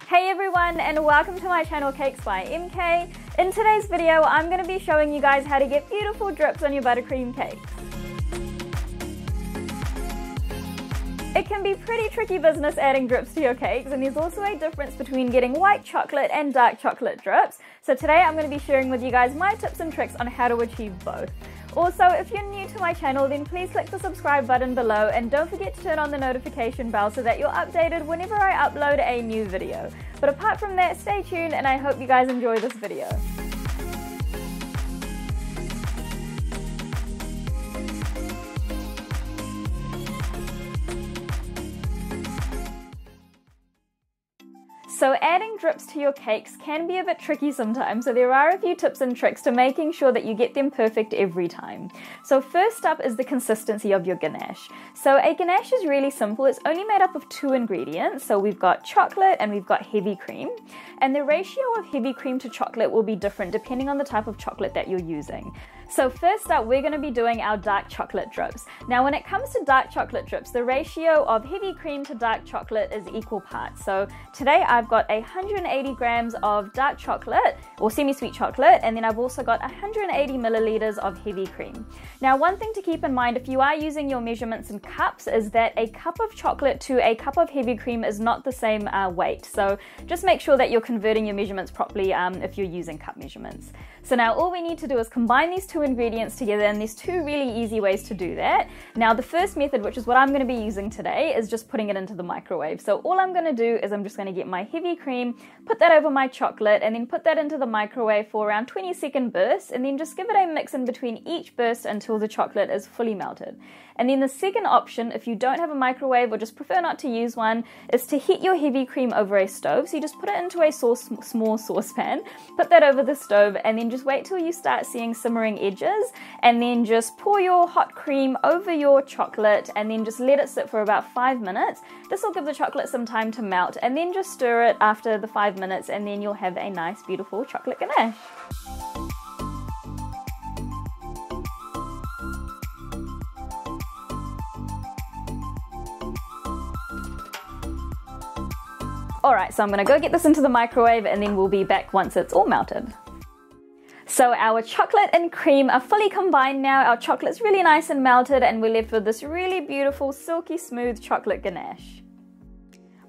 Hey everyone, and welcome to my channel Cakes by MK. In today's video, I'm going to be showing you guys how to get beautiful drips on your buttercream cakes. It can be pretty tricky business adding drips to your cakes, and there's also a difference between getting white chocolate and dark chocolate drips. So today I'm going to be sharing with you guys my tips and tricks on how to achieve both. Also, if you're new to my channel, then please click the subscribe button below and don't forget to turn on the notification bell so that you're updated whenever I upload a new video. But apart from that, stay tuned and I hope you guys enjoy this video. So adding drips to your cakes can be a bit tricky sometimes, so there are a few tips and tricks to making sure that you get them perfect every time. So first up is the consistency of your ganache. So a ganache is really simple. It's only made up of 2 ingredients. So we've got chocolate and we've got heavy cream. And the ratio of heavy cream to chocolate will be different depending on the type of chocolate that you're using. So first up, we're going to be doing our dark chocolate drips. Now when it comes to dark chocolate drips, the ratio of heavy cream to dark chocolate is equal parts. So today I've got 180 grams of dark chocolate or semi-sweet chocolate, and then I've also got 180 milliliters of heavy cream. Now one thing to keep in mind if you are using your measurements in cups is that a cup of chocolate to a cup of heavy cream is not the same weight. So just make sure that you're converting your measurements properly if you're using cup measurements. So now all we need to do is combine these 2 ingredients together, and there's 2 really easy ways to do that. Now the first method, which is what I'm going to be using today, is just putting it into the microwave. So all I'm going to do is I'm just going to get my heavy cream, put that over my chocolate, and then put that into the microwave for around 20-second bursts, and then just give it a mix in between each burst until the chocolate is fully melted. And then the second option, if you don't have a microwave or just prefer not to use one, is to heat your heavy cream over a stove. So you just put it into a small saucepan, put that over the stove, and then just wait till you start seeing simmering edges, and then just pour your hot cream over your chocolate and then just let it sit for about 5 minutes. This will give the chocolate some time to melt, and then just stir it after the 5 minutes, and then you'll have a nice beautiful chocolate ganache. Alright, so I'm going to go get this into the microwave and then we'll be back once it's all melted. So our chocolate and cream are fully combined now. Our chocolate's really nice and melted, and we're left with this really beautiful, silky smooth chocolate ganache.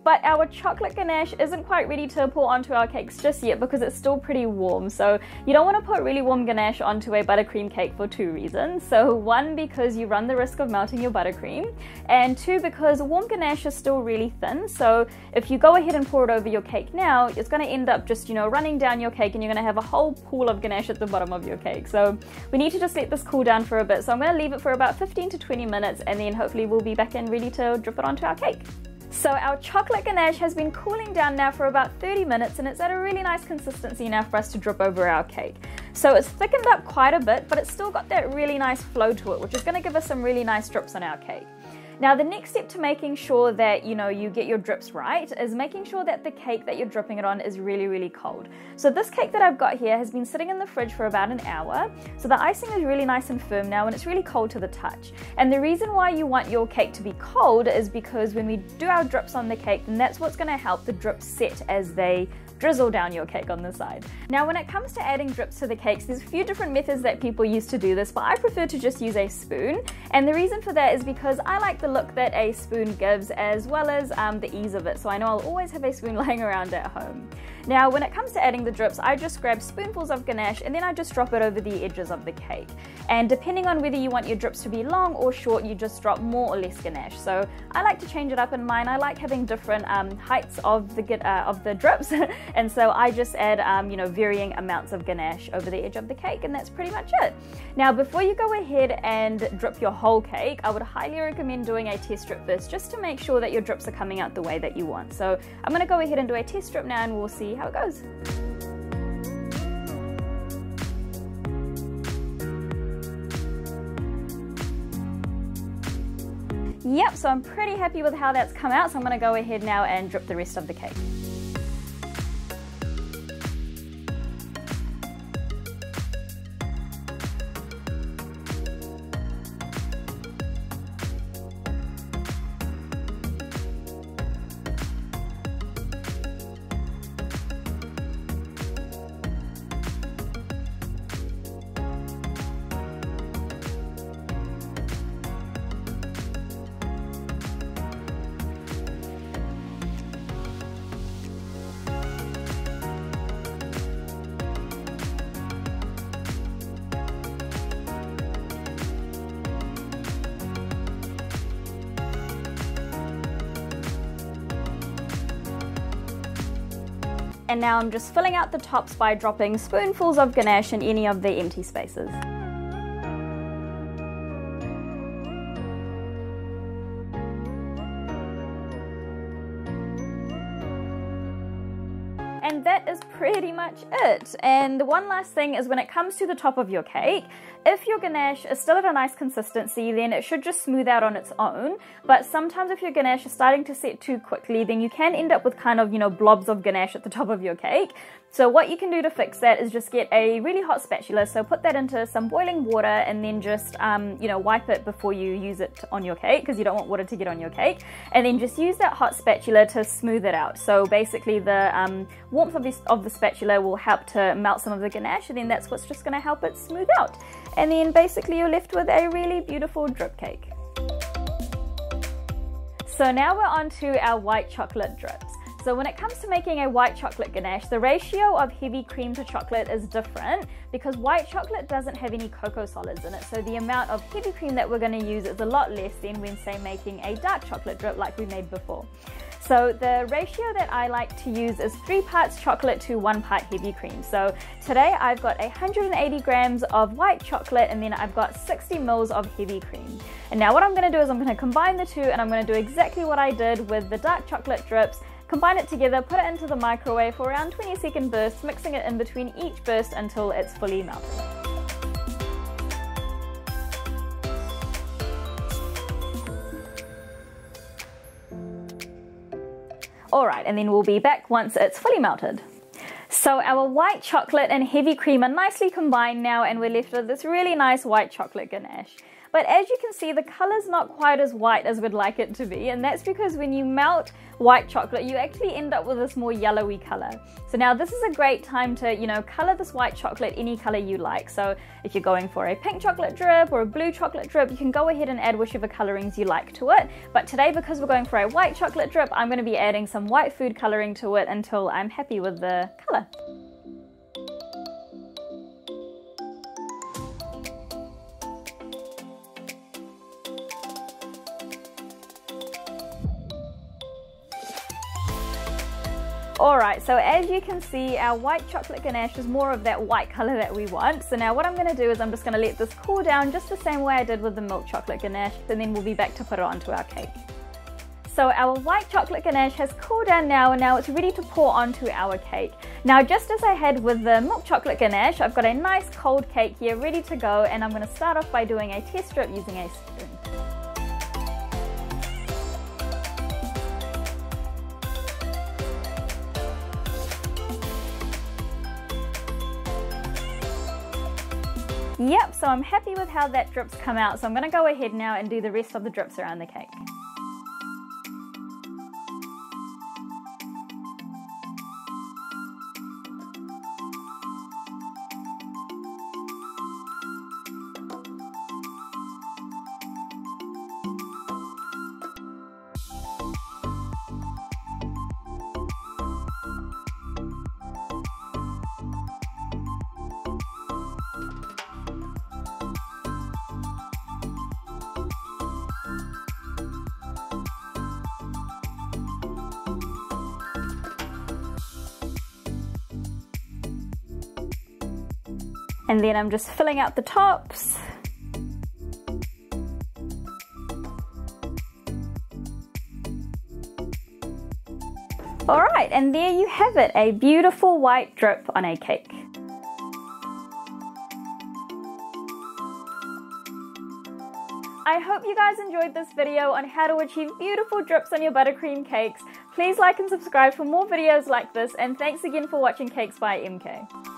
But our chocolate ganache isn't quite ready to pour onto our cakes just yet because it's still pretty warm. So you don't want to put really warm ganache onto a buttercream cake for 2 reasons. So 1, because you run the risk of melting your buttercream, and 2, because warm ganache is still really thin. So if you go ahead and pour it over your cake now, it's going to end up just, running down your cake, and you're going to have a whole pool of ganache at the bottom of your cake. So we need to just let this cool down for a bit. So I'm going to leave it for about 15 to 20 minutes, and then hopefully we'll be back in ready to drip it onto our cake. So our chocolate ganache has been cooling down now for about 30 minutes, and it's at a really nice consistency now for us to drip over our cake. So it's thickened up quite a bit, but it's still got that really nice flow to it, which is going to give us some really nice drips on our cake. Now the next step to making sure that you get your drips right is making sure that the cake that you're dripping it on is really, really cold. So this cake that I've got here has been sitting in the fridge for about an hour. So the icing is really nice and firm now, and it's really cold to the touch. And the reason why you want your cake to be cold is because when we do our drips on the cake, then that's what's going to help the drips set as they drizzle down your cake on the side. Now when it comes to adding drips to the cakes, there's a few different methods that people use to do this, but I prefer to just use a spoon. And the reason for that is because I like the look that a spoon gives, as well as the ease of it. So I know I'll always have a spoon lying around at home. Now when it comes to adding the drips, I just grab spoonfuls of ganache and then I just drop it over the edges of the cake. And depending on whether you want your drips to be long or short, you just drop more or less ganache. So I like to change it up in mine. I like having different heights of the drips, and so I just add varying amounts of ganache over the edge of the cake, and that's pretty much it. Now before you go ahead and drip your whole cake, I would highly recommend doing a test strip first, just to make sure that your drips are coming out the way that you want. So I'm going to go ahead and do a test strip now, and we'll see how it goes. Yep, so I'm pretty happy with how that's come out, so I'm going to go ahead now and drip the rest of the cake. And now I'm just filling out the tops by dropping spoonfuls of ganache in any of the empty spaces. And that is pretty much it. And the one last thing is, when it comes to the top of your cake, if your ganache is still at a nice consistency, then it should just smooth out on its own. But sometimes if your ganache is starting to set too quickly, then you can end up with kind of, blobs of ganache at the top of your cake. So what you can do to fix that is just get a really hot spatula. So put that into some boiling water and then just, wipe it before you use it on your cake, because you don't want water to get on your cake. And then just use that hot spatula to smooth it out. So basically the warmth of the spatula will help to melt some of the ganache, and then that's what's just going to help it smooth out. And then basically you're left with a really beautiful drip cake. So now we're on to our white chocolate drips. So when it comes to making a white chocolate ganache, the ratio of heavy cream to chocolate is different because white chocolate doesn't have any cocoa solids in it. So the amount of heavy cream that we're going to use is a lot less than when, say, making a dark chocolate drip like we made before. So the ratio that I like to use is 3 parts chocolate to 1 part heavy cream. So today I've got 180 grams of white chocolate, and then I've got 60 mils of heavy cream. And now what I'm going to do is I'm going to combine the two, and I'm going to do exactly what I did with the dark chocolate drips. Combine it together, put it into the microwave for around 20-second bursts, mixing it in between each burst until it's fully melted. Alright, and then we'll be back once it's fully melted. So our white chocolate and heavy cream are nicely combined now, and we're left with this really nice white chocolate ganache. But as you can see, the color's not quite as white as we'd like it to be, and that's because when you melt white chocolate, you actually end up with this more yellowy color. So now this is a great time to, color this white chocolate any color you like. So if you're going for a pink chocolate drip or a blue chocolate drip, you can go ahead and add whichever colorings you like to it. But today, because we're going for a white chocolate drip, I'm going to be adding some white food coloring to it until I'm happy with the color. Alright, so as you can see, our white chocolate ganache is more of that white color that we want. So now what I'm going to do is I'm just going to let this cool down just the same way I did with the milk chocolate ganache, and then we'll be back to put it onto our cake. So our white chocolate ganache has cooled down now, and now it's ready to pour onto our cake. Now, just as I had with the milk chocolate ganache, I've got a nice cold cake here ready to go, and I'm going to start off by doing a test strip using a spoon. Yep, so I'm happy with how that drip's come out, so I'm going to go ahead now and do the rest of the drips around the cake. And then I'm just filling out the tops. Alright, and there you have it, a beautiful white drip on a cake. I hope you guys enjoyed this video on how to achieve beautiful drips on your buttercream cakes. Please like and subscribe for more videos like this, and thanks again for watching Cakes by MK.